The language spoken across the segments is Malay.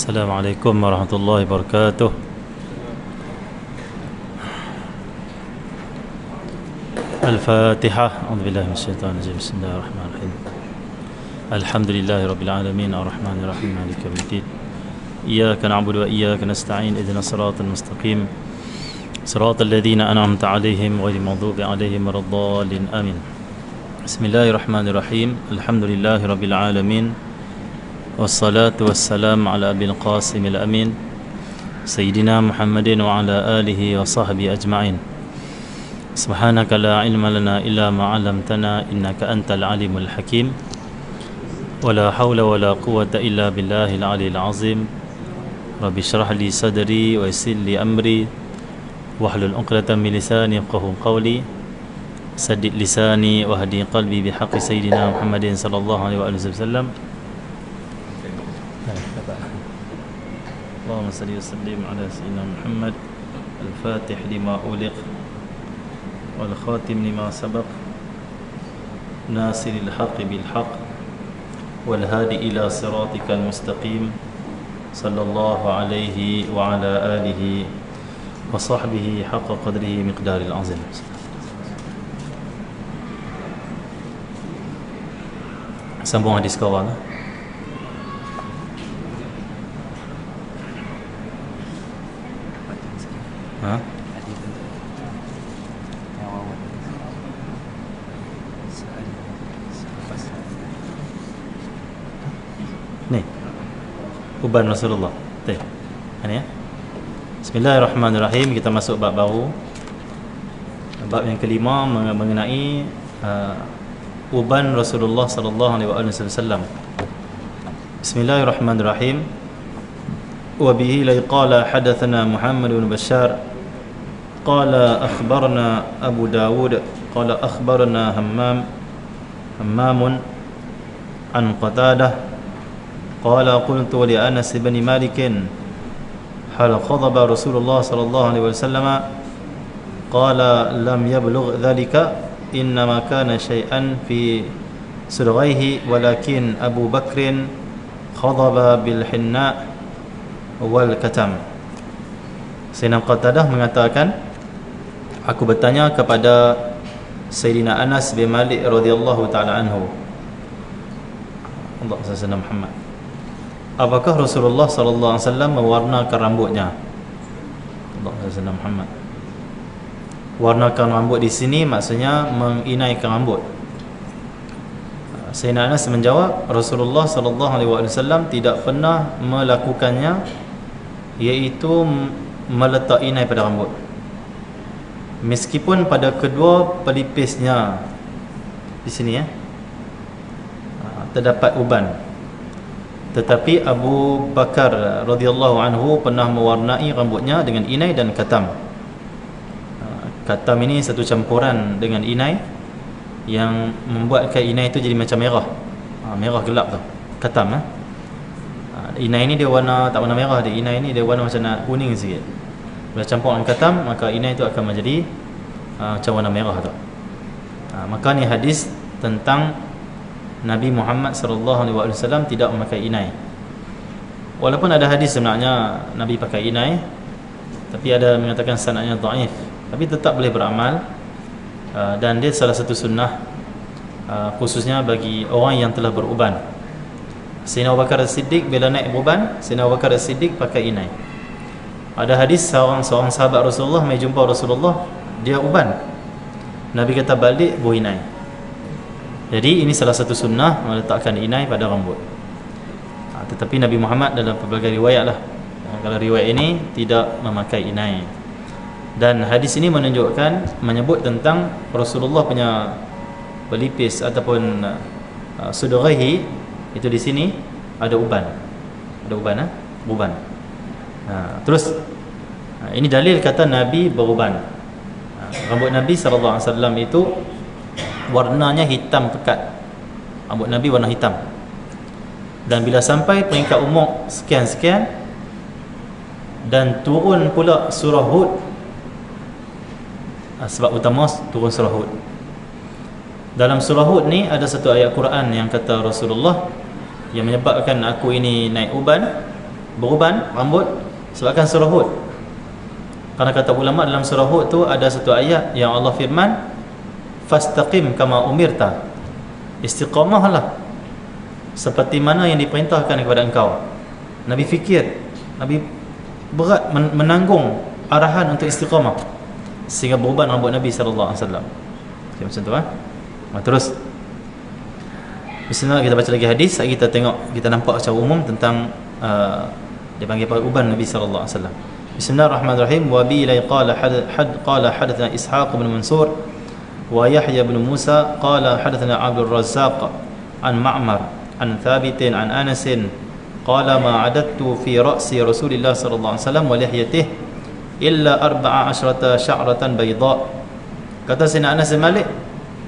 السلام عليكم ورحمة الله وبركاته. الفاتحة. أعوذ بالله من الشيطان الرجيم. بسم الله الرحمن الرحيم. الحمد لله رب العالمين الرحمن الرحيم مالك يوم الدين. إياك نعبد وإياك نستعين اهدنا الصراط المستقيم صراط الذين أنعمت عليهم غير المغضوب عليهم ولا الضالين آمين. بسم الله الرحمن الرحيم. الحمد لله رب العالمين والصلاة والسلام على أبي القاسم الأمين سيدنا محمد وعلى آله وصحبه أجمعين. سبحانك لا علم لنا إلا ما علمتنا إنك أنت العليم الحكيم. ولا حول ولا قوة إلا بالله العلي العظيم. رب اشرح لي صدري ويسر لي أمري واحلل عقدة من لساني يفقهوا قولي. سدد لساني واهدي قلبي بحق سيدنا محمد صلى الله عليه وآله وسلم. اللهم صل وسلم على سيدنا محمد الفاتح لما أغلق والخاتم لما سبق ناصر الحق بالحق والهادي إلى صراطك المستقيم صلى الله عليه وعلى آله وصحبه حق قدره مقدار العظيم. Sambung hadis kawan. Ha? Ni uban Rasulullah. Teh. Ini ya. Bismillahirrahmanirrahim. Kita masuk bab baru. Bab yang kelima mengenai uban Rasulullah sallallahu alaihi wasallam. Bismillahirrahmanirrahim. Wa bihi la qala hadatsana Muhammad bin Bashar قال أخبرنا أبو داود قال أخبرنا همام عن قتادة قال قلت لأنس بن مالك هل خضب رسول الله صلى الله عليه وسلم قال لم يبلغ ذلك إنما كان شيئا في سرغيه ولكن أبو بكر خضب بالحناء والكتم. Sayyidina Qatadah mengatakan, aku bertanya kepada Sayyidina Anas bin Malik radhiyallahu taala anhu, Allah Sayyidina Muhammad, apakah Rasulullah sallallahu alaihi wasallam mewarnakan rambutnya? Allah Sayyidina Muhammad, warnakan rambut di sini maksudnya menginaikan rambut. Sayyidina Anas menjawab, Rasulullah sallallahu alaihi wasallam tidak pernah melakukannya, iaitu meletak inai pada rambut, meskipun pada kedua pelipisnya di sini ya terdapat uban, tetapi Abu Bakar radhiyallahu anhu pernah mewarnai rambutnya dengan inai dan katam. Katam ini satu campuran dengan inai yang membuatkan inai itu jadi macam merah, merah gelap tu katam. Inai ini dia warna tak warna merah dia. Inai ini dia warna macam nak kuning sikit. Bila campur dengan katam, maka inai itu akan menjadi macam warna merah tu. Maka ni hadis tentang Nabi Muhammad sallallahu alaihi wasallam tidak memakai inai. Walaupun ada hadis sebenarnya Nabi pakai inai, tapi ada mengatakan sanadnya dhaif, tapi tetap boleh beramal. Dan dia salah satu sunnah khususnya bagi orang yang telah beruban. Sayyidina Abu Bakar As-Siddiq bila naik beruban, Sayyidina Abu Bakar As-Siddiq pakai inai. Ada hadis seorang sahabat Rasulullah mai jumpa Rasulullah, dia uban. Nabi kata balik buh inai. Jadi ini salah satu sunnah meletakkan inai pada rambut. Tetapi Nabi Muhammad dalam pelbagai riwayat lah, kalau riwayat ini tidak memakai inai. Dan hadis ini menyebut tentang Rasulullah punya pelipis ataupun sudghaihi itu di sini ada uban. Ada uban uban. Terus ini dalil kata Nabi beruban. Rambut Nabi sallallahu alaihi wasallam itu warnanya hitam pekat. Rambut Nabi warna hitam. Dan bila sampai peringkat umur sekian-sekian dan turun pula surah Hud, sebab utama turun surah Hud. Dalam surah Hud ni ada satu ayat Quran yang kata Rasulullah yang menyebabkan aku ini naik uban beruban rambut sebabkan surah Hud. Karena kata ulama dalam surah Hud tu ada satu ayat yang Allah firman, fastaqim kama umirta, istiqamahlah seperti mana yang diperintahkan kepada engkau. Nabi fikir, Nabi berat menanggung arahan untuk istiqamah sehingga beruban rambut Nabi sallallahu alaihi wasallam. Okay, macam tu terus bismillah, kita baca lagi hadis. Kita tengok, kita nampak secara umum tentang dia panggil uban Nabi sallallahu alaihi wasallam. Bismillahirrahmanirrahim. Wa bi la qala hadatsana Ishaq bin Mansur wa Yahya bin Musa qala hadatsana Abdul Razzaq an Ma'mar an Thabit an Anas qala ma adattu fi ra'si Rasulillah sallallahu alaihi wasallam wa lihyatihi illa 14 sya'ratan bayda. Kata Sayyidina Anas bin Malik,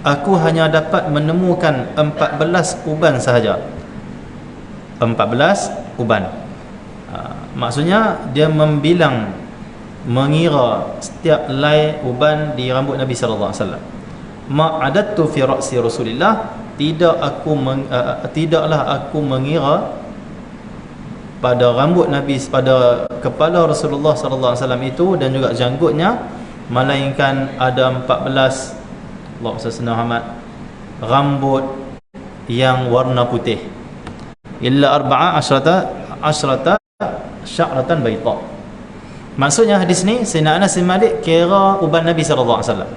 aku hanya dapat menemukan 14 uban sahaja. 14 uban. Maksudnya dia membilang, mengira setiap helai uban di rambut Nabi sallallahu alaihi wasallam. Ma'adattu fi ra'si Rasulillah, tidaklah aku mengira pada rambut Nabi, pada kepala Rasulullah sallallahu alaihi wasallam itu dan juga janggutnya, melainkan ada 14 Allahumma salli Muhammad rambut yang warna putih. Illa 14 sya'ratan bayda. Maksudnya hadis ni Sayyidina Anas bin Malik kira uban Nabi sallallahu alaihi wasallam.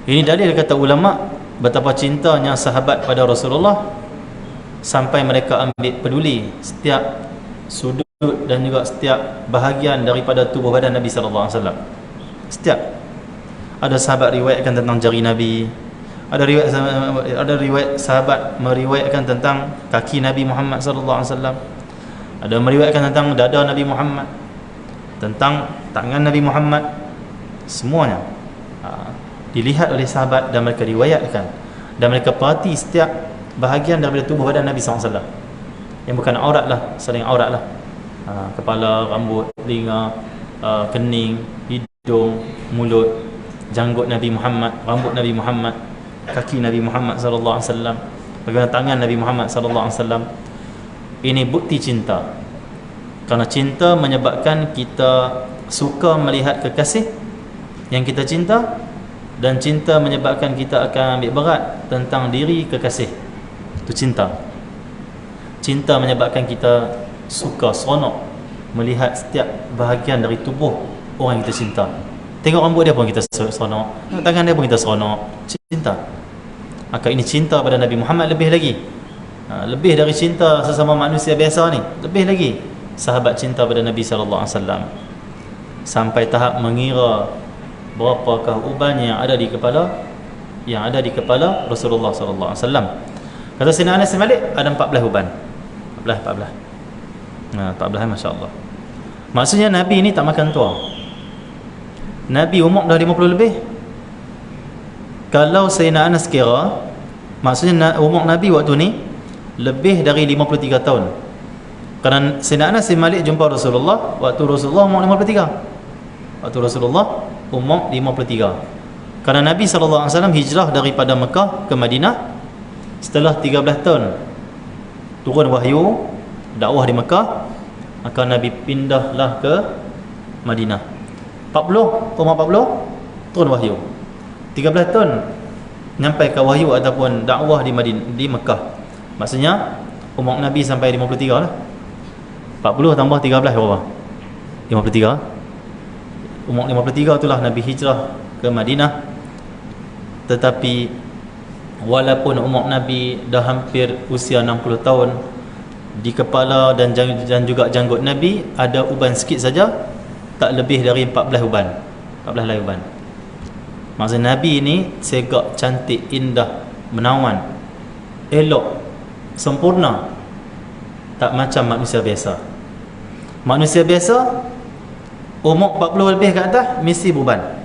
Ini dalil kata ulama betapa cintanya sahabat pada Rasulullah sampai mereka ambil peduli setiap sudut dan juga setiap bahagian daripada tubuh badan Nabi sallallahu alaihi wasallam. Setiap ada sahabat riwayatkan tentang jari Nabi, ada riwayat sahabat meriwayatkan tentang kaki Nabi Muhammad sallallahu alaihi wasallam, ada meriwayatkan tentang dada Nabi Muhammad, tentang tangan Nabi Muhammad. Semuanya dilihat oleh sahabat dan mereka riwayatkan dan mereka perhati setiap bahagian daripada tubuh badan Nabi SAW yang bukan aurat lah, selain aurat lah. Kepala, rambut, telinga, kening, hidung, mulut, janggut Nabi Muhammad, rambut Nabi Muhammad, kaki Nabi Muhammad sallallahu alaihi wasallam, bagaimana tangan Nabi Muhammad sallallahu alaihi wasallam. Ini bukti cinta. Kerana cinta menyebabkan kita suka melihat kekasih yang kita cinta, dan cinta menyebabkan kita akan ambil berat tentang diri kekasih. Itu cinta. Cinta menyebabkan kita suka, seronok melihat setiap bahagian dari tubuh orang yang kita cinta. Tengok rambut dia pun kita seronok, tengok tangan dia pun kita seronok. Cinta. Maka ini cinta pada Nabi Muhammad lebih lagi. Lebih dari cinta sesama manusia biasa ni, lebih lagi sahabat cinta pada Nabi sallallahu alaihi wasallam, sampai tahap mengira berapakah uban yang ada di kepala Rasulullah sallallahu alaihi wasallam. Kata Sayyidina Anas bin Malik ada 14 uban. 14. 14 masya-Allah. Maksudnya Nabi ni tak makan tua. Nabi umur dah 50 lebih. Kalau Sayyidina Anas kira, maksudnya umur Nabi waktu ni lebih dari 53 tahun. Kerana Sayyidina Anas bin Malik jumpa Rasulullah waktu Rasulullah umur 53. Waktu Rasulullah umur 53. Kerana Nabi SAW hijrah daripada Mekah ke Madinah setelah 13 tahun turun wahyu dakwah di Mekah, maka Nabi pindahlah ke Madinah. 40, umur 40 turun wahyu. 13 tahun nyampai ke wahyu ataupun dakwah di Mekah. Maksudnya umur Nabi sampai 53 lah. 40 tambah 13 berapa? 53. Umur 53 itulah Nabi hijrah ke Madinah. Tetapi walaupun umur Nabi dah hampir usia 60 tahun, di kepala dan juga janggut Nabi ada uban sikit saja, tak lebih dari 14 uban. 14 helai uban. Maksud Nabi ini segak, cantik, indah, menawan, elok, sempurna. Tak macam manusia biasa. Manusia biasa umur 40 lebih ke atas mesti beruban.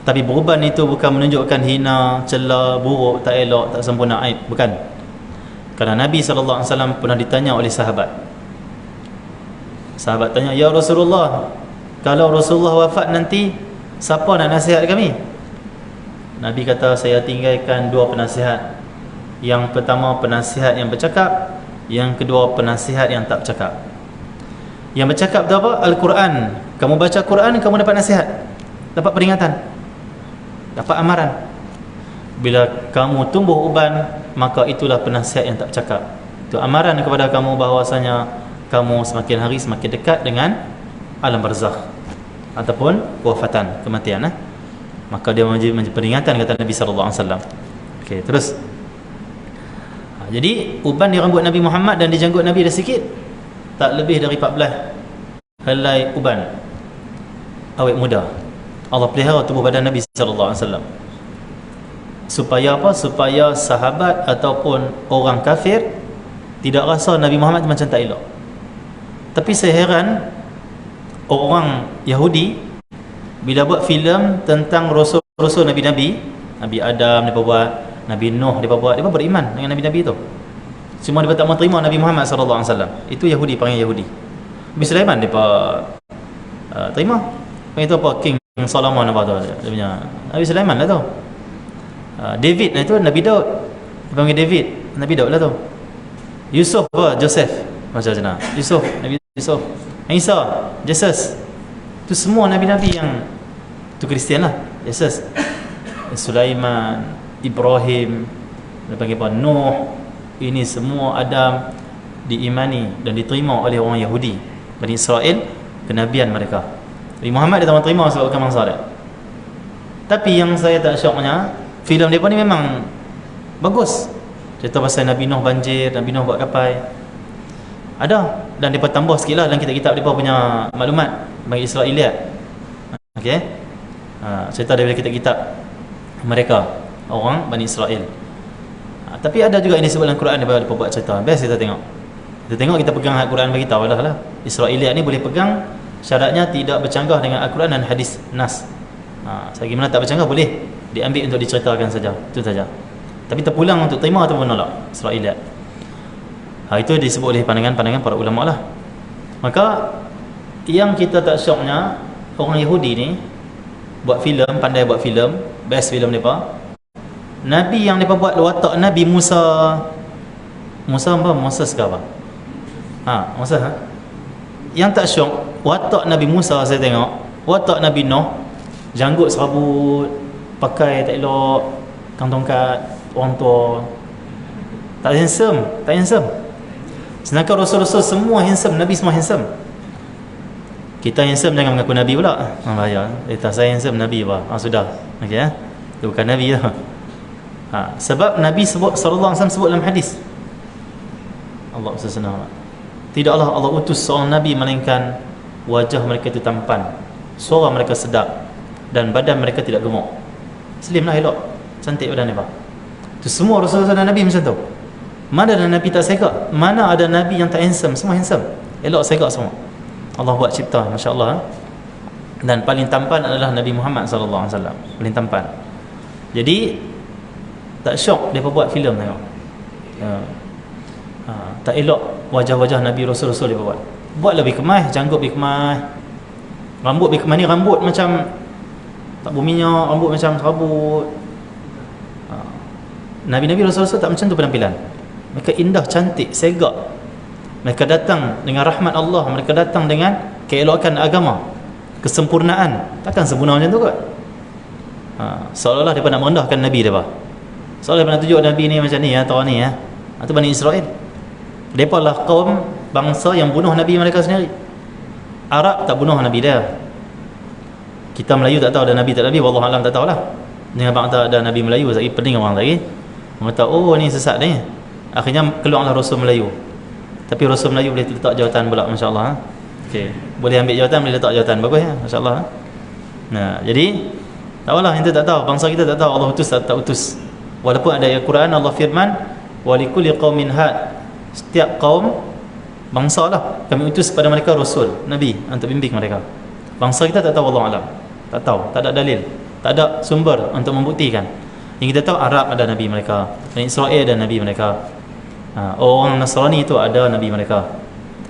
Tapi beruban itu bukan menunjukkan hina, cela, buruk, tak elok, tak sempurna, aib. Bukan. Kerana Nabi SAW pernah ditanya oleh sahabat. Sahabat tanya, "Ya Rasulullah, kalau Rasulullah wafat nanti, siapa nak nasihat kami?" Nabi kata, "Saya tinggalkan dua penasihat. Yang pertama penasihat yang bercakap, yang kedua penasihat yang tak bercakap." Yang bercakap tu apa? Al-Quran. Kamu baca Quran, kamu dapat nasihat, dapat peringatan, dapat amaran. Bila kamu tumbuh uban, maka itulah penasihat yang tak bercakap. Itu amaran kepada kamu bahawasanya kamu semakin hari semakin dekat dengan alam barzakh ataupun wafatan, kematian. Maka dia menjadi peringatan, kata Nabi sallallahu alaihi wasallam. Okey, terus. Jadi uban di rambut Nabi Muhammad dan di janggut Nabi dah sikit, tak lebih dari 14 helai uban awet muda. Allah pelihara tubuh badan Nabi sallallahu alaihi wasallam. Supaya apa? Supaya sahabat ataupun orang kafir tidak rasa Nabi Muhammad macam tak elok. Tapi saya heran orang Yahudi bila buat filem tentang rasul-rasul Nabi-Nabi, Nabi Adam dia buat, Nabi Nuh dia buat, dia beriman dengan Nabi-Nabi tu. Cuma dia tak mau terima Nabi Muhammad sallallahu alaihi wasallam. Itu Yahudi, panggil Yahudi. Nabi Sulaiman dia terima. Panggil tu apa? King Solomon apa tu dia punya. Nabi Sulaiman lah tu. David itu Nabi Daud. Dia panggil David, Nabi Daud lah tu. Yusuf apa? Joseph. Macam mana? Yusuf, Nabi Yusuf. Isa, Jesus. Itu semua nabi-nabi yang tu Kristian lah. Jesus, Sulaiman, Ibrahim, dia panggil apa? Nuh. Ini semua Adam diimani dan diterima oleh orang Yahudi, Bani Israel, kenabian mereka. Nabi Muhammad dia tak terima sebab bukan bangsa dia. Tapi yang saya tak syoknya, filem mereka ni memang bagus. Cerita pasal Nabi Nuh banjir, Nabi Nuh buat kapal, ada. Dan mereka tambah sikit lah dalam kitab-kitab mereka punya maklumat bagi Israeliat. Okay, cerita daripada kitab-kitab mereka, orang Bani Israel. Tapi ada juga yang disebut dalam Quran dia buat cerita. Best kita tengok. Kita tengok, kita pegang Al-Quran bagi tahu lah. Israeliat ni boleh pegang, syaratnya tidak bercanggah dengan Al-Quran dan hadis nas. Selagi mana tak bercanggah boleh diambil untuk diceritakan saja. Itu saja. Tapi terpulang untuk terima ataupun menolak Israeliat. Itu disebut oleh pandangan-pandangan para ulama lah. Maka yang kita tak syoknya, orang Yahudi ni buat filem, pandai buat filem, best filem mereka. Nabi yang mereka buat watak Nabi Musa apa? Moses ke apa? Moses Yang tak syok, watak Nabi Musa saya tengok, watak Nabi Nuh, janggut serabut, pakai tak elok, tongkat, orang tua, tak handsome. Sedangkan Rasul-Rasul semua handsome, Nabi semua handsome. Kita handsome jangan mengaku Nabi pula. Bahaya. Tak, saya handsome Nabi apa? Sudah. Okey Itu bukan Nabi lah. Sebab Nabi sallallahu alaihi wasallam sebut dalam hadis, Allah SWT, tidaklah Allah utus seorang Nabi melainkan wajah mereka itu tampan, suara mereka sedap, dan badan mereka tidak gemuk. Slim lah, elok, cantik badan mereka. Itu semua Rasulullah dan Nabi macam tu. Mana ada Nabi tak segak? Mana ada Nabi yang tak handsome? Semua handsome, elok, segak semua. Allah buat cipta, Masya Allah. Dan paling tampan adalah Nabi Muhammad SAW, paling tampan. Jadi tak syok dia buat filem tengok. Tak elok wajah-wajah Nabi Rasul-Rasul dia buat. Buat lebih kemas, janggut lebih kemas, rambut lebih kemas. Ni rambut macam tak berminyak, rambut macam serabut. Nabi-Nabi Rasul-Rasul tak macam tu penampilan. Mereka indah, cantik, segak. Mereka datang dengan rahmat Allah, mereka datang dengan keelokan agama, kesempurnaan. Takkan sempurna macam tu kot. Seolah-olah mereka nak merendahkan Nabi dia. Soalnya pernah tunjuk Nabi ni macam ni atau ni itu Bani Israel. Mereka lah kaum bangsa yang bunuh Nabi mereka sendiri. Arab tak bunuh Nabi dia. Kita Melayu tak tahu ada Nabi tak Nabi, wallahu alam tak tahulah. Dengan bang tak ada Nabi Melayu lagi, pening orang lagi. Orang kata oh ni sesat ni. Akhirnya keluarlah Rasul Melayu. Tapi Rasul Melayu boleh letak jawatan pula, masya-Allah. Okey, boleh ambil jawatan, boleh letak jawatan, bagus ya, masya-Allah. Jadi tak apalah, kita tak tahu, bangsa kita tak tahu Allah utus tak utus. Walaupun ada ayat Quran, Allah firman walikulli qaumin had, setiap kaum bangsa lah kami utus kepada mereka rasul, nabi untuk bimbing mereka. Bangsa kita tak tahu, Allah alam, tak tahu, tak ada dalil, tak ada sumber untuk membuktikan. Yang kita tahu Arab ada nabi mereka, Bani Israel ada nabi mereka, orang Nasrani itu ada nabi mereka,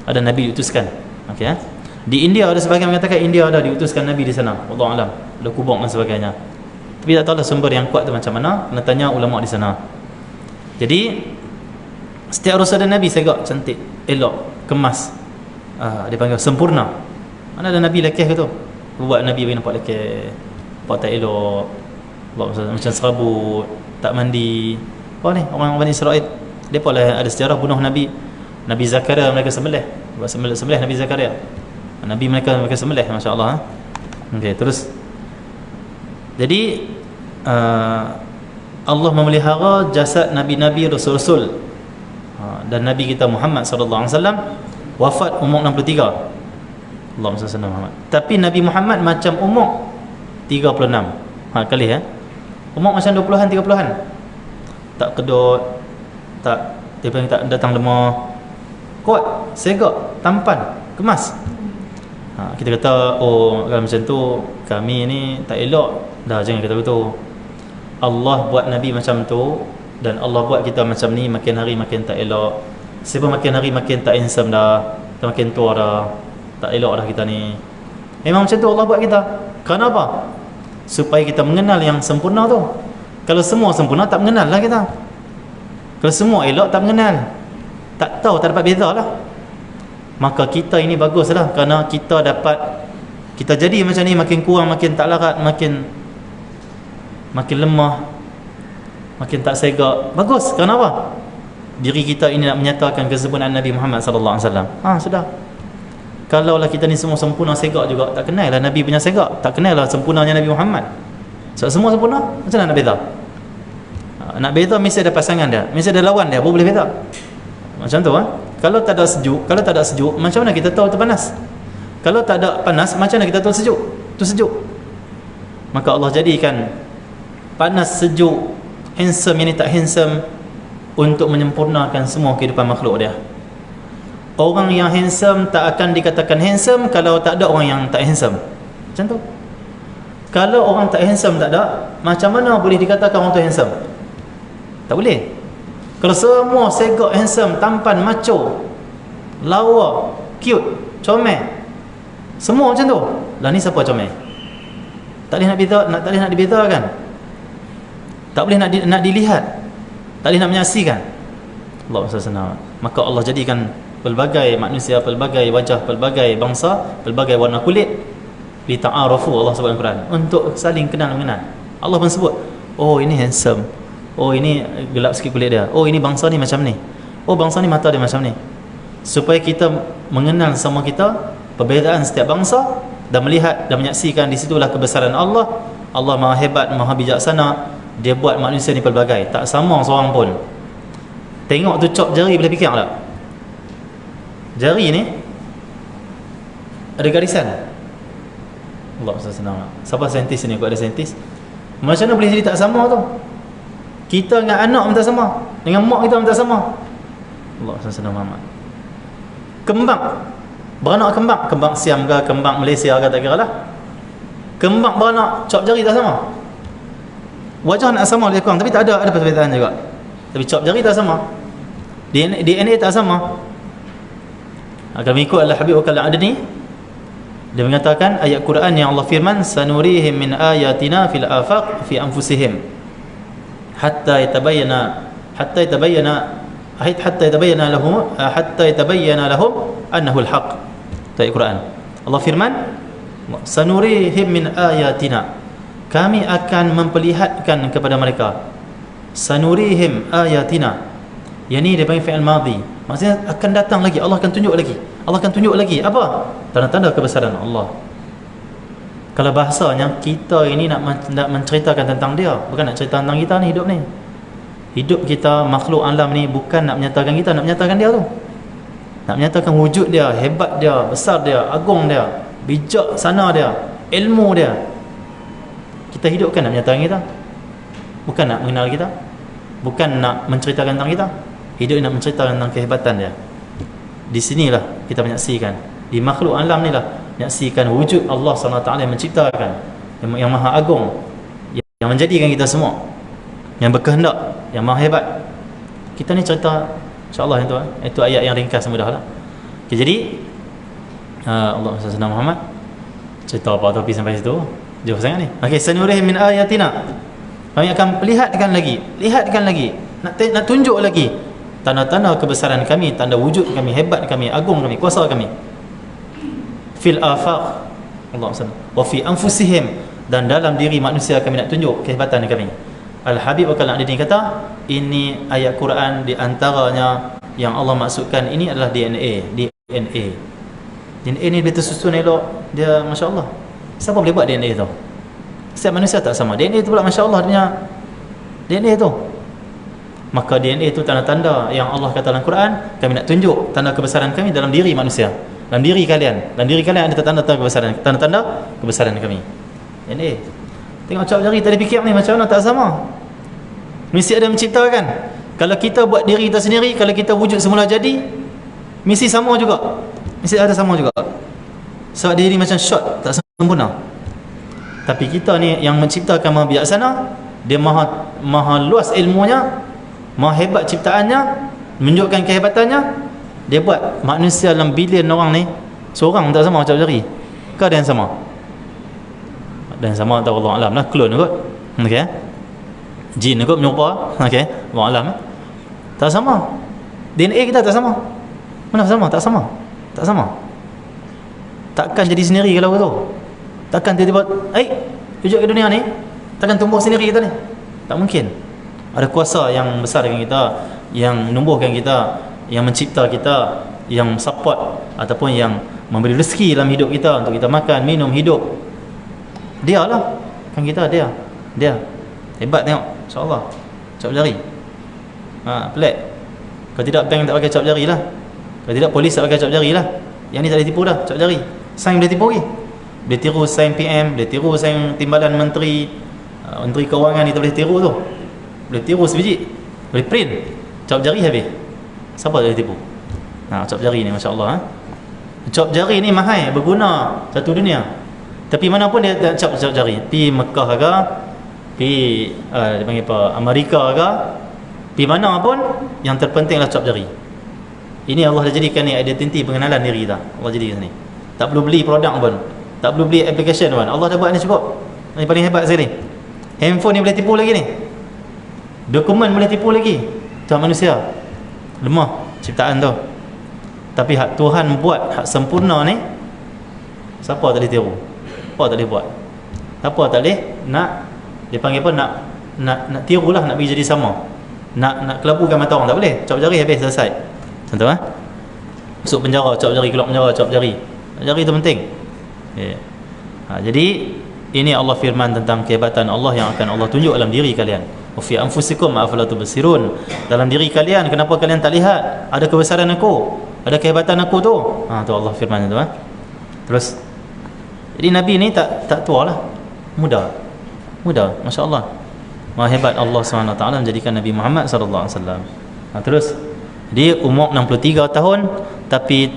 ada nabi diutuskan. Okey. Di India ada sebahagian mengatakan India ada diutuskan nabi di sana, Allah alam, ada kubur dan sebagainya. Tapi tak tahulah sumber yang kuat tu macam mana, kena tanya ulama di sana. Jadi setiap rasul dan nabi segak, cantik, elok, kemas. dia panggil sempurna. Mana ada Nabi lekeh ke tu? Buat Nabi bagi nampak lekeh, nampak tak elok, buat macam serabut, tak mandi. Apa ni orang Bani Israel, depa lah ada sejarah bunuh Nabi Zakaria, mereka sembelih, buat sembelih Nabi Zakaria. Nabi mereka sembelih, masya-Allah. Okey, terus jadi Allah memelihara jasad nabi-nabi, rasul-rasul, dan Nabi kita Muhammad sallallahu alaihi wasallam wafat umur 63. Allahumma salli ala Muhammad. Tapi Nabi Muhammad macam umur 36. Kali umur macam 20-an 30-an. Tak kedut, tak dia panggil tak datang lemah. Kuat, segak, tampan, kemas. Kita kata kalau macam tu kami ni tak elok. Dah, jangan kata begitu. Allah buat Nabi macam tu dan Allah buat kita macam ni, makin hari makin tak elok. Siapa makin hari makin tak handsome dah, kita makin tua dah, tak elok dah kita ni. Memang macam tu Allah buat kita. Kenapa? Supaya kita mengenal yang sempurna tu. Kalau semua sempurna, tak mengenal lah kita. Kalau semua elok, tak mengenal, tak tahu, tak dapat beza lah. Maka kita ini bagus lah, kerana kita dapat, kita jadi macam ni, makin kurang, makin tak larat, makin lemah, makin tak segak. Bagus. Kenapa? Diri kita ini nak menyatakan kesempurnaan Nabi Muhammad sallallahu alaihi wasallam. Sudah. Kalaulah kita ni semua sempurna, segak juga, tak kenal lah Nabi punya segak, tak kenal lah sempurnanya Nabi Muhammad. So, semua sempurna, macam mana nak beza? Nak beza mesti ada pasangan dia, mesti ada lawan dia, baru boleh beza. Macam tu. Kalau tak ada sejuk, macam mana kita tahu tu panas? Kalau tak ada panas, macam mana kita tahu sejuk? Tu sejuk. Maka Allah jadikan panas, sejuk, handsome, yang ni tak handsome, untuk menyempurnakan semua kehidupan makhluk dia. Orang yang handsome tak akan dikatakan handsome kalau tak ada orang yang tak handsome. Macam tu. Kalau orang tak handsome tak ada, macam mana boleh dikatakan orang tu handsome? Tak boleh. Kalau semua segak, handsome, tampan, macho, lawa, cute, comel, semua macam tu, lah ni siapa comel? Tak boleh nak beza, tak boleh nak dibezakan, tak boleh nak dilihat, tak boleh nak menyaksikan. Allah SWT. Maka Allah jadikan pelbagai manusia, pelbagai wajah, pelbagai bangsa, pelbagai warna kulit, li ta'arafu, Allah sebut dalam Quran, untuk saling kenal mengenal. Allah pun sebut, oh ini handsome, oh ini gelap sikit kulit dia, oh ini bangsa ni macam ni, oh bangsa ni mata dia macam ni, supaya kita mengenal sama kita, perbezaan setiap bangsa, dan melihat dan menyaksikan di situlah kebesaran Allah. Allah Maha hebat, Maha bijaksana. Dia buat manusia ni pelbagai, tak sama seorang pun. Tengok tu cop jari, boleh fikir tak? Jari ni ada garisan. Allah SWT. Siapa saintis ni? Aku ada saintis. Macam mana boleh jadi tak sama tu? Kita dengan anak pun tak sama, dengan mak kita pun tak sama. Allah SWT. Kembang, beranak kembang Siam ke, kembang Malaysia ke, tak kira lah. Kembang beranak, cop jari tak sama. Wajah nak sama lebih kurang, tapi tak ada perbezaan juga. Tapi cop jari tak sama, DNA tak sama. Kalau mengikut Al-Habib Al-Adni, dia mengatakan ayat Quran yang Allah firman, sanurihim min ayatina fil afaq fi anfusihim hatta yatabayyana lahum annahu al-haq. Ayat Quran, Allah firman, sanurihim min ayatina, kami akan memperlihatkan kepada mereka. Sanurihim ayatina, yang ni dia panggil fi'il madhi, maksudnya akan datang lagi, Allah akan tunjuk lagi. Allah akan tunjuk lagi apa? Tanda-tanda kebesaran Allah. Kalau bahasanya, kita ini nak menceritakan tentang dia, bukan nak cerita tentang kita ni. Hidup kita, makhluk alam ni, bukan nak menyatakan kita, nak menyatakan dia tu, nak menyatakan wujud dia, hebat dia, besar dia, agung dia, bijak sana dia, ilmu dia. Kita hidup kan nak menyatakan kita, bukan nak mengenal kita, bukan nak menceritakan tentang kita. Hidup nak menceritakan tentang kehebatan dia. Di sinilah kita menyaksikan, di makhluk alam ni lah menyaksikan wujud Allah SWT yang menciptakan, yang maha agung, yang menjadikan kita semua, yang berkehendak, yang maha hebat. Kita ni cerita, insyaAllah itu ayat yang ringkas, mudah lah. Okay, jadi Allah SWT Muhammad cerita apa topi sampai situ, jauh sangat ni. Okay, sanurihim min ayatina, kami akan lihatkan lagi, nak tunjuk lagi tanda-tanda kebesaran kami, tanda wujud kami, hebat kami, agung kami, kuasa kami. fil afaq, Allah SWT, wa fi anfusihim, dan dalam diri manusia kami nak tunjuk kehebatan kami. Al-Habib Al-Aqdini kata, ini ayat Quran di antaranya yang Allah maksudkan ini adalah DNA ni dia tersusun elok, dia Masya Allah. Siapa boleh buat DNA tu? Setiap manusia tak sama. DNA tu pula Masya Allah dia DNA tu. Maka DNA itu tanda-tanda yang Allah kata dalam Quran, kami nak tunjuk tanda kebesaran kami dalam diri manusia, dalam diri kalian. Dalam diri kalian ada tanda-tanda kebesaran, tanda-tanda kebesaran kami. DNA. Tengok cap jari tadi fikir ni macam mana tak sama. Mesti ada menciptakan. Kalau kita buat diri kita sendiri, kalau kita wujud semula jadi, mesti sama juga. Mesti ada sama juga. Sebab diri macam shot, tak sempurna. Tapi kita ni yang menciptakan Maha Bijaksana, dia maha luas ilmunya, maha hebat ciptaannya, menunjukkan kehebatannya. Dia buat manusia dalam bilion orang ni, seorang tak sama cap jari. Ke ada yang sama? Ada yang sama atau Allah Alam lah, clone kot. Okay. Jin kot menyerupa. Okay. Allah Alam tak sama. DNA kita tak sama. Mana sama? Tak sama. Tak sama. Takkan jadi sendiri kalau begitu. Takkan tiba-tiba wujud ke dunia ni, takkan tumbuh sendiri kita ni. Tak mungkin. Ada kuasa yang besar dengan kita, yang menumbuhkan kita, yang mencipta kita, yang support ataupun yang memberi rezeki dalam hidup kita, untuk kita makan, minum, hidup. Dia lah. Kan kita dia. Hebat tengok. InsyaAllah. Cap jari. Pelik. Kalau tidak bank tak pakai cap jari lah. Kalau tidak polis tak pakai cap jari lah. Yang ni tak boleh tipu dah, cap jari. Sain boleh tipu lagi. Boleh tiru sain PM, boleh tiru sain timbalan menteri, menteri kewangan ni tak boleh tiru tu. Boleh tiru sebiji. Boleh print. Cap jari habis. Siapa tak boleh tipu? Cap jari ni masya-Allah. Cap jari ni mahal, berguna satu dunia. Tapi mana pun dia cap jari. Pi Mekah ke, pi dia panggil apa, Amerika ke, pi mana pun yang terpenting adalah cap jari. Ini Allah dah jadikan ni identiti pengenalan diri kita. Allah jadikan ni. Tak perlu beli produk pun, tak perlu beli application pun. Allah dah buat ni cukup. Ini paling hebat sekali. Handphone ni boleh tipu lagi ni. Dokumen boleh tipu lagi. Tuhan manusia lemah ciptaan tu. Tapi hak Tuhan buat, hak sempurna ni, siapa tak boleh tiru? Apa tak boleh buat? Apa tak boleh nak, dia panggil apa, nak tirulah, nak bagi jadi sama. Nak kelabukan mata orang tak boleh. Cap jari habis selesai. Contoh masuk penjara cap jari, keluar penjara cap jari. Cap jari itu penting. Jadi ini Allah firman tentang kehebatan Allah yang akan Allah tunjuk dalam diri kalian. Wa fi anfusikum afala tubsirun. Dalam diri kalian, kenapa kalian tak lihat ada kebesaran aku, ada kehebatan aku tu? Tu Allah firman tu. Terus, jadi Nabi ni tak tua lah, muda, masya-Allah. Maha hebat Allah SWT menjadikan Nabi Muhammad sallallahu alaihi wasallam. Terus dia umur 63 tahun tapi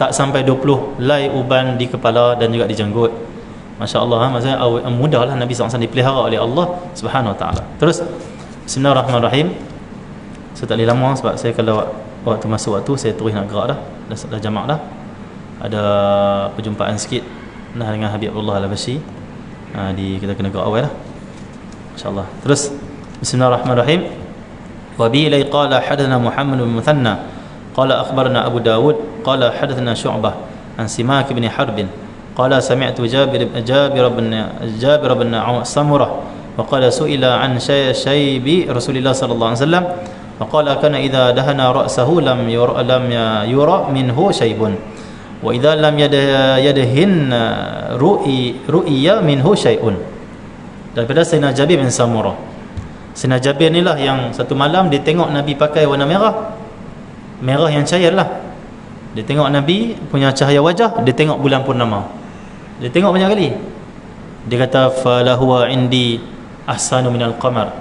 tak sampai 20 lai uban di kepala dan juga di janggut. Masya-Allah, maksudnya mudahlah Nabi SAW dipelihara oleh Allah Subhanahu Wa Taala. Terus bismillahirrahmanirrahim. Saya tak boleh lama sebab saya kalau waktu masuk waktu saya terus nak gerak dah jamak dah. Ada perjumpaan sikit dengan Habib Abdullah Al-Bashi. Kita kena gerak awal lah. Masya-Allah. Terus bismillahirrahmanirrahim. Wa bi ilai qala hadatsana Muhammad bin Muthanna qala akhbarana Abu Dawud qala hadatsana Syu'bah an Simak bin Harb qala sami'tu Jabir bin Samurah wa qala su'ila an shaybi Rasulullah sallallahu alaihi wasallam wa qala kana idza dahana ra'sahu lam yura minhu shaybun wa idza lam yadhin ru'ya minhu shay'un. Daripada Sayyidina Jabir bin Samurah. Sayyidina Jabir ni lah yang satu malam dia tengok Nabi pakai warna merah yang cair lah. Dia tengok Nabi punya cahaya wajah, dia tengok bulan purnama, dia tengok banyak kali. Dia kata falahu indi ahsanu minal qamar.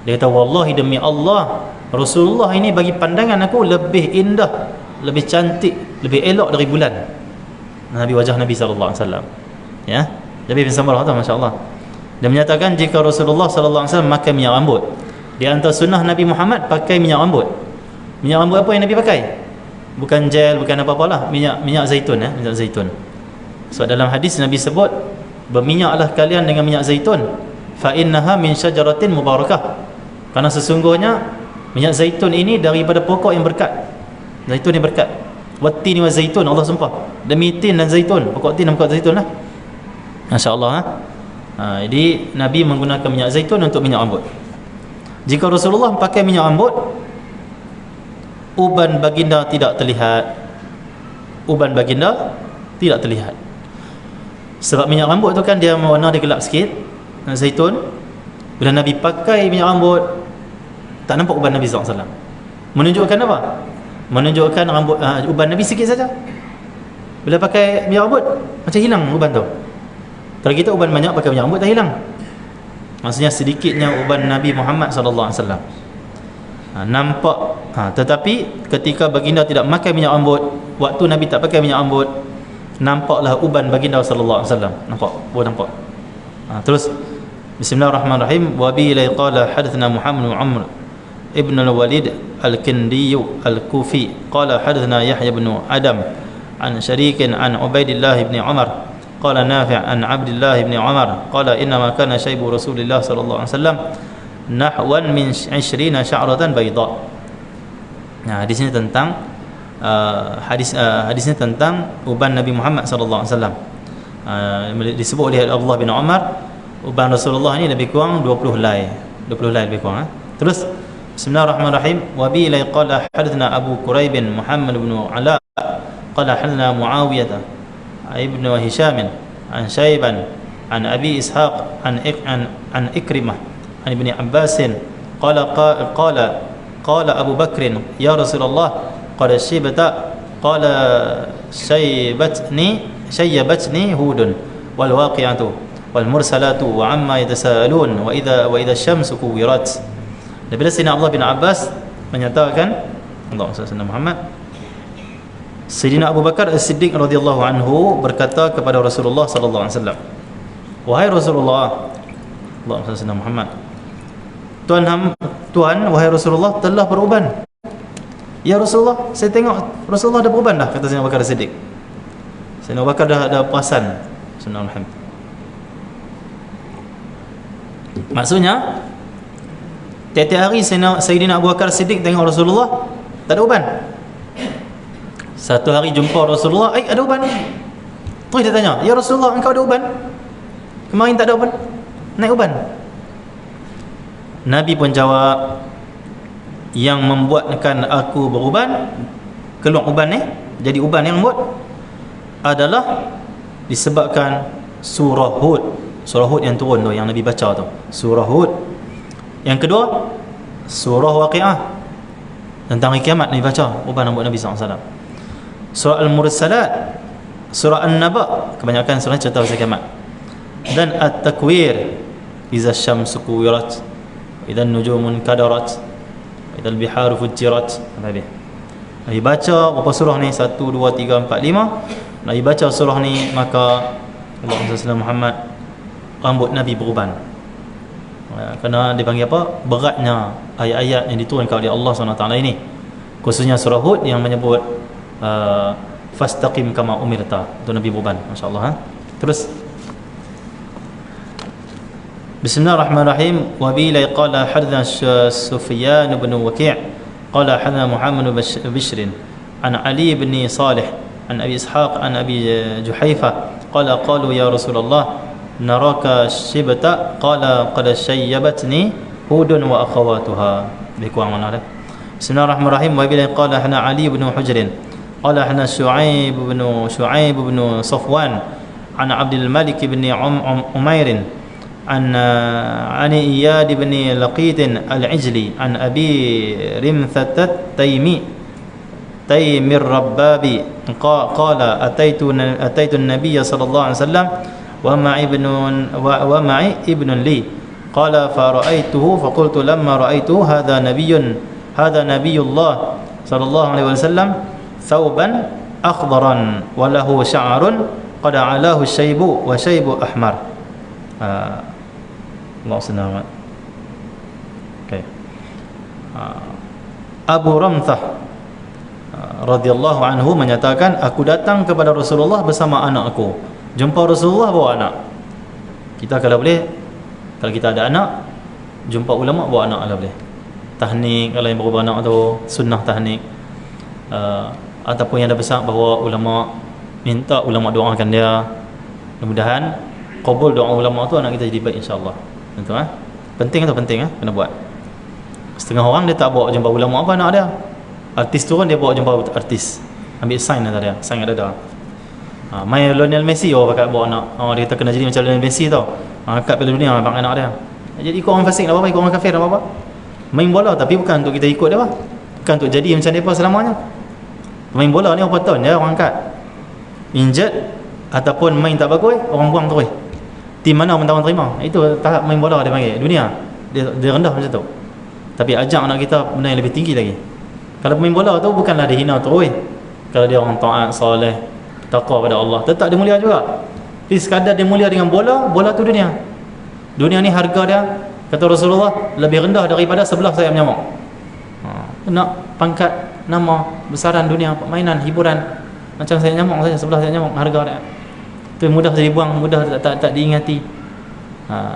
Dia kata wallahi demi Allah, Rasulullah ini bagi pandangan aku lebih indah, lebih cantik, lebih elok dari bulan. Nabi, wajah Nabi sallallahu alaihi wasallam. Ya, Jabir bin Samurah tu masya-Allah. Dia menyatakan jika Rasulullah sallallahu alaihi wasallam pakai minyak rambut, di antara sunnah Nabi Muhammad pakai minyak rambut. Minyak rambut apa yang Nabi pakai? Bukan gel, bukan apa-apalah, minyak zaitun, minyak zaitun. So dalam hadis Nabi sebut, berminyaklah kalian dengan minyak zaitun, fa innaha min syajaratin mubarakah. Karena sesungguhnya minyak zaitun ini daripada pokok yang berkat. Zaitun yang berkat. Wattini wa zaitun, Allah sumpah demi tin dan zaitun, pokok tin dan pokok zaitun lah. Masya-Allah. Jadi Nabi menggunakan minyak zaitun untuk minyak rambut. Jika Rasulullah pakai minyak rambut, uban baginda tidak terlihat. Uban baginda tidak terlihat. Sebab minyak rambut tu kan dia warna dia gelap sikit, zaitun. Bila Nabi pakai minyak rambut, tak nampak uban Nabi SAW. Menunjukkan apa? Menunjukkan rambut uban Nabi sikit saja. Bila pakai minyak rambut, macam hilang uban tu. Kalau kita uban banyak pakai minyak rambut, tak hilang. Maksudnya sedikitnya uban Nabi Muhammad SAW. Nampak. Tetapi ketika baginda tidak pakai minyak rambut, waktu Nabi tak pakai minyak rambut, nampaklah uban baginda SAW. Nampak? Nampak. Terus Bismillahirrahmanirrahim. Wa bi la qala hadatsana Muhammad bin Amr ibn al-Walid al-Kindi al-Kufi qala hadatsana Yahya bin Adam an Syarikin an Ubaidillah bin Umar qala Nafi' an Abdullah bin Umar qala inna ma kana shaybu Rasulillah sallallahu alaihi wasallam nahwan min 20 sya'ratan bayda. Nah, di sini tentang hadisnya tentang uban Nabi Muhammad sallallahu alaihi wasallam. Disebut oleh Abdullah bin Umar, uban Rasulullah ni lebih kurang 20 helai lebih kurang. Terus Bismillahirrahmanirrahim. Wa bi la qala hadatsana Abu Quraib Muhammad bin Ala qala hadatsana Muawiyah ibn Hisham an Syaiban an Abi Ishaq an Ikrimah an Ibn Abbas qala Abu Bakr ya Rasulullah qad shibta qala shayyabatni Hudun wal waqi'atu wal mursalatu wa amma yatasaalun wa idza asy-syamsu kuwirat. Dan bila Sayyidina Abdullah bin Abbas menyatakan, Allahumma salli ala Muhammad, Sayyidina Abu Bakar As-Siddiq radhiyallahu anhu berkata kepada Rasulullah sallallahu alaihi wasallam, wahai Rasulullah, Allahumma salli ala Muhammad, Tuhan wahai Rasulullah telah beruban. Ya Rasulullah, saya tengok Rasulullah dah beruban dah, kata Sayyidina Abu Bakar As-Siddiq. Sayyidina Abu Bakar dah perasan. Subhanallah. Maksudnya tiap-tiap hari Sayyidina Abu Bakar Siddiq tengok Rasulullah tak ada uban. Satu hari jumpa Rasulullah, ada uban. Terus dia tanya, ya Rasulullah, engkau ada uban? Kemarin tak ada uban, naik uban. Nabi pun jawab, yang membuatkan aku beruban, keluar uban ni, jadi uban yang buat adalah disebabkan surah Hud. Surah Hud yang turun tu, yang Nabi baca tu, surah Hud. Yang kedua, surah Waqi'ah, tentang hari kiamat Nabi baca, uban rambut Nabi SAW. Surah Al-Mursalat, surah An-Naba, kebanyakan surah cerita pasal kiamat. Dan At-Takwir, iza syamsu kuwirat, iza nujumun kadarat, iza al-biharu fujirat. Nabi baca berapa surah ni? 1, 2, 3, 4, 5. Nabi baca surah ni, maka Allahumma salli ala Muhammad, rambut Nabi beruban. Kerana dipanggil apa? Beratnya ayat-ayat yang diturunkan oleh Allah SWT ini, khususnya surah Hud yang menyebut fastaqim kama umirta, itu Nabi beruban. Masya-Allah. Terus Bismillahirrahmanirrahim. Wa bi la qala hadatsana Sufyan bin Waki' qala hadatsana Muhammad bin Bishr an Ali bin Salih an Abi Ishaq an Abi Juhayfa qala qalu ya Rasulullah naraka shibta qala qad shayyabatni Hudun wa akhawatuha. Lebih kurang mana dah. Bismillahirrahmanirrahim. Wa bila qala hana Ali bin Hujr qala hana Shu'aib bin Safwan an Abdul Malik bin Umair an Iyad bin Laqit al-Ijli an Abi Rimthat Taymir Rabbabi qala ataitu an-nabiy sallallahu alaihi wasallam wa ma'i ibnun li qala fa ra'aituhu fa qultu lamma ra'aituhu hadha nabiyyullah sallallahu alaihi wasallam thawban akhdaran wa lahu sya'run qad 'alahu syaibu wa syaibu ahmar. Allah selamat. Okay. Abu Ramthah radhiyallahu anhu menyatakan, aku datang kepada Rasulullah bersama anakku. Jumpa Rasulullah bawa anak. Kita kalau boleh, kalau kita ada anak, jumpa ulama bawa anak kalau boleh. Tahnik, kalau yang baru beranak tu, sunnah tahnik. ataupun yang dah besar, bahawa ulama minta ulama doakan dia, mudah-mudahan qabul doa ulama tu anak kita jadi baik insya-Allah. Tentu penting tu, penting kena buat. Setengah orang dia tak bawa jumpa ulama apa anak dia. Artis turun dia bawa jumpa artis. Ambil sign atas dia, sign ada dah. Main Lionel Messi pakai bawa anak. Dia kata kena jadi macam Lionel Messi tau. Kat Piala Dunia abang anak dia. Jadi ikut orang fasik tak apa-apa, ikut orang kafir tak apa-apa. Main bola tapi bukan untuk kita ikut dia bukan untuk jadi macam depa selamanya. Main bola ni berapa tahun dia orang angkat. Injured ataupun main tak bagus, orang buang terus. Tim mana pun tak orang terima. Itu tahap main bola dia panggil dunia. Dia rendah macam tu. Tapi ajak anak kita benda yang lebih tinggi lagi. Kalau pemain bola tu bukanlah dia hina terus. Kalau dia orang taat, soleh, taqwa pada Allah, tetap dia mulia juga. Tapi sekadar dia mulia dengan bola, bola tu dunia. Dunia ni harga dia, kata Rasulullah, lebih rendah daripada sebelah sayap nyamuk. Nak pangkat, nama, besaran dunia, permainan, hiburan, macam sayap nyamuk saja, sebelah sayap nyamuk harga dia. Tu mudah dibuang, mudah tak diingati.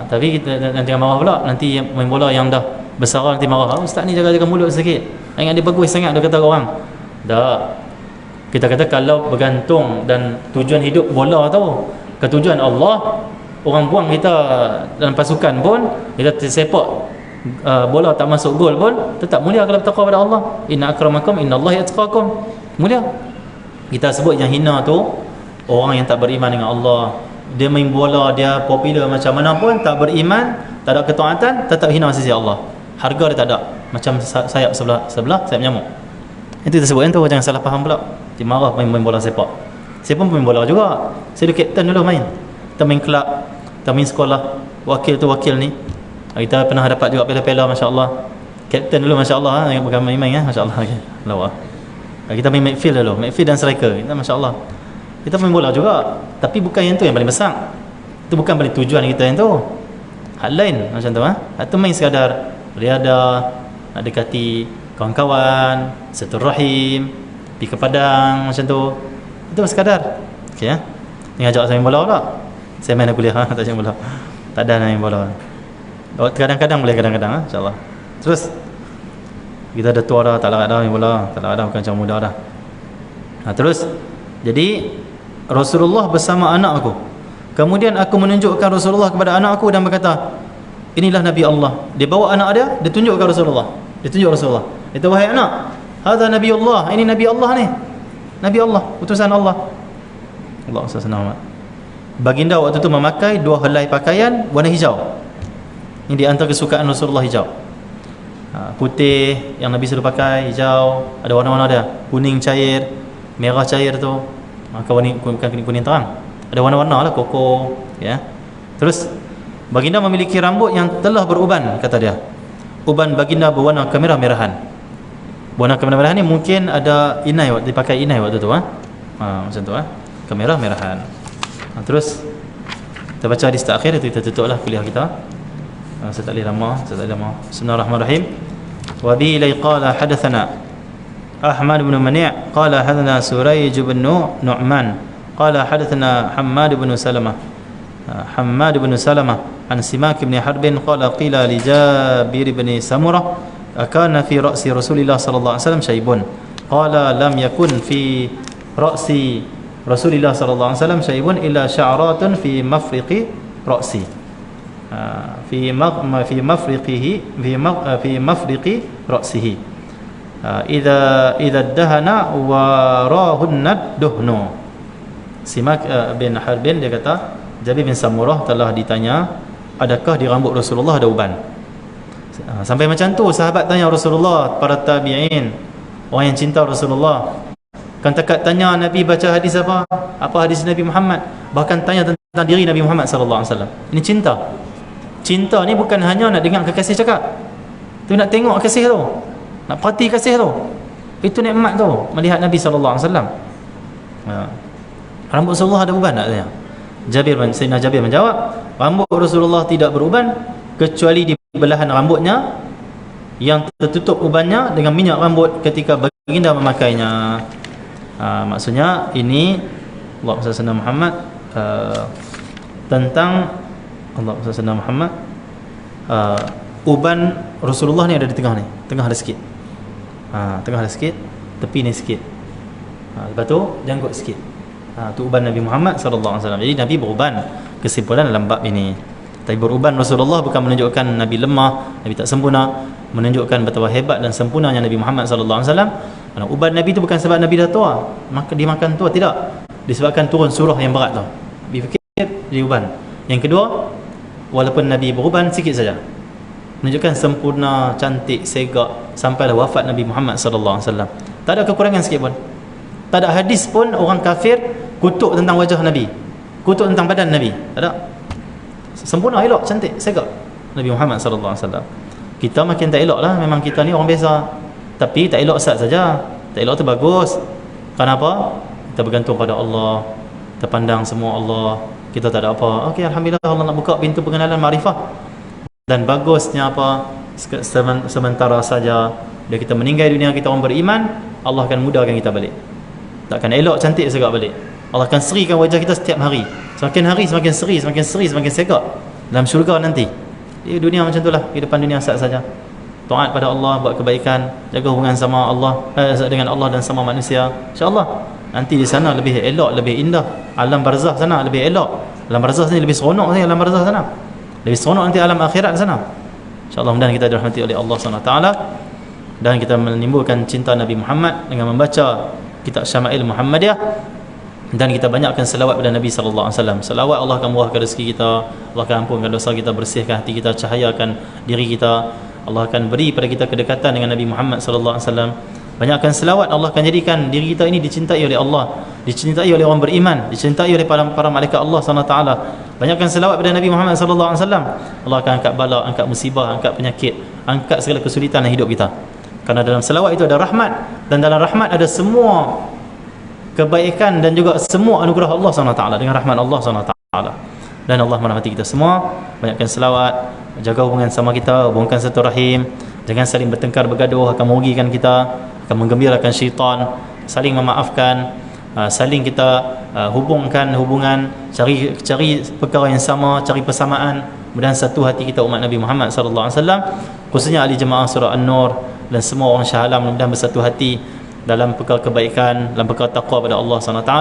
Tapi kita nanti marah pula, nanti main bola yang dah besar nanti marah. Ustaz ni jaga-jaga mulut sikit. Ingat dia bagus sangat, dia kata orang. Tak. Kita kata kalau bergantung dan tujuan hidup bola tu ketujuan Allah, orang buang kita dalam pasukan pun, kita sepak bola tak masuk gol pun tetap mulia kalau bertakwa pada Allah. Inna akramakum innallahi atqakum. Mulia. Kita sebut yang hina tu orang yang tak beriman dengan Allah. Dia main bola, dia popular macam mana pun, tak beriman, tak ada ketaatan, tetap hina sisi Allah. Harga dia tak ada. Macam sayap sebelah sayap nyamuk. Itu kita sebut yang tu, jangan salah faham pula. Dia marah main bola sepak. Saya pun main bola juga. Saya dulu kapten dulu main. Kita main kelab, kita main sekolah. Wakil tu wakil ni. Kita pernah dapat juga piala-piala, masya-Allah. Kapten dulu masya-Allah, bukan main-main masya-Allah. Lawa. Kita main midfield dulu, midfield dan striker. Kita masya-Allah. Kita main bola juga, tapi bukan yang tu yang paling besar. Itu bukan paling tujuan kita yang tu. Hal lain macam tu Itu main sekadar riadah, nak dekati kawan-kawan, silaturahim, pergi ke padang macam tu. Itu sekadar. Okey Ni ajak saya main bola pula. Saya main kuliah tak main bola. Tak ada main bola. Kadang-kadang boleh, kadang-kadang insya-Allah. Terus kita dah tua dah, tak larat dah main bola, tak larat dah, bukan macam muda dah. Terus jadi Rasulullah bersama anak aku. Kemudian aku menunjukkan Rasulullah kepada anak aku dan berkata, inilah Nabi Allah. Dia bawa anak dia, dia tunjuk ke Rasulullah. Dia tunjuk Rasulullah. Itu wahai anak, hadza Nabi Allah. Ini Nabi Allah ni. Nabi Allah, utusan Allah. Allah SWT. Baginda waktu itu memakai 2 helai pakaian warna hijau. Ini di antara kesukaan Rasulullah hijau. Putih yang Nabi selalu pakai, hijau, ada warna-warna dia. Kuning cair, merah cair tu. Maka bukan kuning terang. Ada warna-warna lah, koko, ya. Terus baginda memiliki rambut yang telah beruban, kata dia. Uban baginda berwarna kemerah-merahan. Warna kemerah-merahan ni mungkin ada inai, dipakai inai waktu tu macam tu kemerah-merahan. Terus kita baca hadis terakhir itu, kita tutuplah kuliah kita. Saya tak boleh lama, Bismillahirrahmanirrahim. Wa bi qala hadatsana Ahmad bin Mani' qala hadatsana Surayj bin Nu'man qala hadatsana Hammad bin Salamah an Simak bin Harbin qala qila li Jabir bin Samurah akana fi ra'si Rasulillah sallallahu alaihi wasallam syaibun qala lam yakun fi ra'si Rasulillah sallallahu alaihi wasallam syaibun illa sya'ratun fi mafriqi ra'si fi mafriqi ra'sihi idza dahana wa rahunna duhnu. Simak bin Harbin dia kata Jabir bin Samurah telah ditanya, adakah di rambut Rasulullah ada uban? Sampai macam tu sahabat tanya Rasulullah, para tabi'in, orang yang cinta Rasulullah. Kan takat tanya Nabi baca hadis apa hadis Nabi Muhammad, bahkan tanya tentang diri Nabi Muhammad sallallahu alaihi wasallam. Ini cinta. Cinta ni bukan hanya nak dengar kekasih cakap. Tu nak tengok kasih tu. Nak perhati kasih tu. Itu nikmat tu melihat Nabi sallallahu alaihi wasallam. Rambut Rasulullah ada uban tak tanya? Sayyidina Jabir menjawab, rambut Rasulullah tidak beruban kecuali di belahan rambutnya yang tertutup ubannya dengan minyak rambut ketika baginda memakainya. Maksudnya ini Allahumma salli ala Muhammad, tentang Allahumma salli ala Muhammad, uban Rasulullah ni ada di tengah ni, tengah ada sikit. Tengah ada sikit, tepi ni sikit. Lepas tu janggut sikit. Tu uban Nabi Muhammad sallallahu alaihi wasallam. Jadi Nabi beruban. Kesimpulan dalam bab ini. Tapi beruban Rasulullah bukan menunjukkan Nabi lemah, Nabi tak sempurna, menunjukkan betapa hebat dan sempurnanya Nabi Muhammad sallallahu alaihi wasallam. Uban Nabi itu bukan sebab Nabi dah tua, maka dia makan tua, tidak. Disebabkan turun surah yang berat tu. Nabi fikir dia uban. Yang kedua, walaupun Nabi beruban sikit saja, menunjukkan sempurna, cantik, segak sampailah wafat Nabi Muhammad sallallahu alaihi wasallam. Tak ada kekurangan sikit pun. Tak ada hadis pun orang kafir kutuk tentang wajah Nabi, kutuk tentang badan Nabi. Tak ada. Sempurna, elok, cantik, segak Nabi Muhammad sallallahu alaihi wasallam. Kita makin tak elok lah. Memang kita ni orang biasa, tapi tak elok sat saja. Tak elok tu bagus. Kenapa? Kita bergantung pada Allah, kita pandang semua Allah, kita tak ada apa. Okey, alhamdulillah Allah nak buka pintu pengenalan makrifah. Dan bagusnya apa, sementara saja bila kita meninggal dunia, kita orang beriman, Allah akan mudahkan kita balik. Takkan elok, cantik, segak balik. Allah akan serikan wajah kita setiap hari. Semakin hari semakin seri, semakin seri, semakin segak dalam syurga nanti. Di dunia macam itulah, kehidupan dunia sat saja. Taat pada Allah, buat kebaikan, jaga hubungan sama Allah, dengan Allah dan sama manusia. InsyaAllah nanti di sana lebih elok, lebih indah. Alam barzah sana lebih elok. Alam barzah ni lebih seronok ni, alam barzah sana. Lebih seronok nanti alam akhirat sana. InsyaAllah mudah kita dirahmati oleh Allah SWT, dan kita menimbulkan cinta Nabi Muhammad dengan membaca kitab Syama'il Muhammadiyah, dan kita banyakkan selawat pada Nabi sallallahu alaihi wasallam. Selawat Allah akan murahkan rezeki kita, Allah akan ampunkan dosa kita, bersihkan hati kita, cahayakan diri kita. Allah akan beri pada kita kedekatan dengan Nabi Muhammad sallallahu alaihi wasallam. Banyakkan selawat, Allah akan jadikan diri kita ini dicintai oleh Allah, dicintai oleh orang beriman, dicintai oleh para malaikat Allah SWT. Banyakkan selawat pada Nabi Muhammad sallallahu alaihi wasallam. Allah akan angkat bala, angkat musibah, angkat penyakit, angkat segala kesulitan dalam hidup kita. Karena dalam selawat itu ada rahmat, dan dalam rahmat ada semua kebaikan dan juga semua anugerah Allah SWT, dengan rahmat Allah SWT. Dan Allah merahmati kita semua. Banyakkan selawat, jaga hubungan sama kita, hubungkan satu rahim, jangan saling bertengkar bergaduh, akan merugikan kita, akan menggembirakan syaitan. Saling memaafkan, saling kita hubungkan hubungan, cari perkara yang sama, cari persamaan, kemudian satu hati kita umat Nabi Muhammad sallallahu alaihi wasallam, khususnya ahli jemaah surah An-Nur dan semua orang Shah Alam, mudah-mudahan bersatu hati dalam perkara kebaikan, dalam perkara taqwa pada Allah SWT.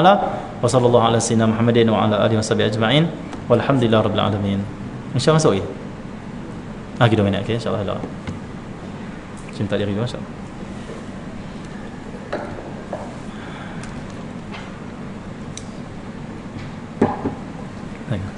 Wa sallallahu ala sayyidina Muhammadin wa ala alihi washabihi ajma'in. Walhamdulillah rabbil alamin. InsyaAllah masuk ya? Kita minat, okay? InsyaAllah dah. Cinta diri dulu, insyaAllah. Thank you.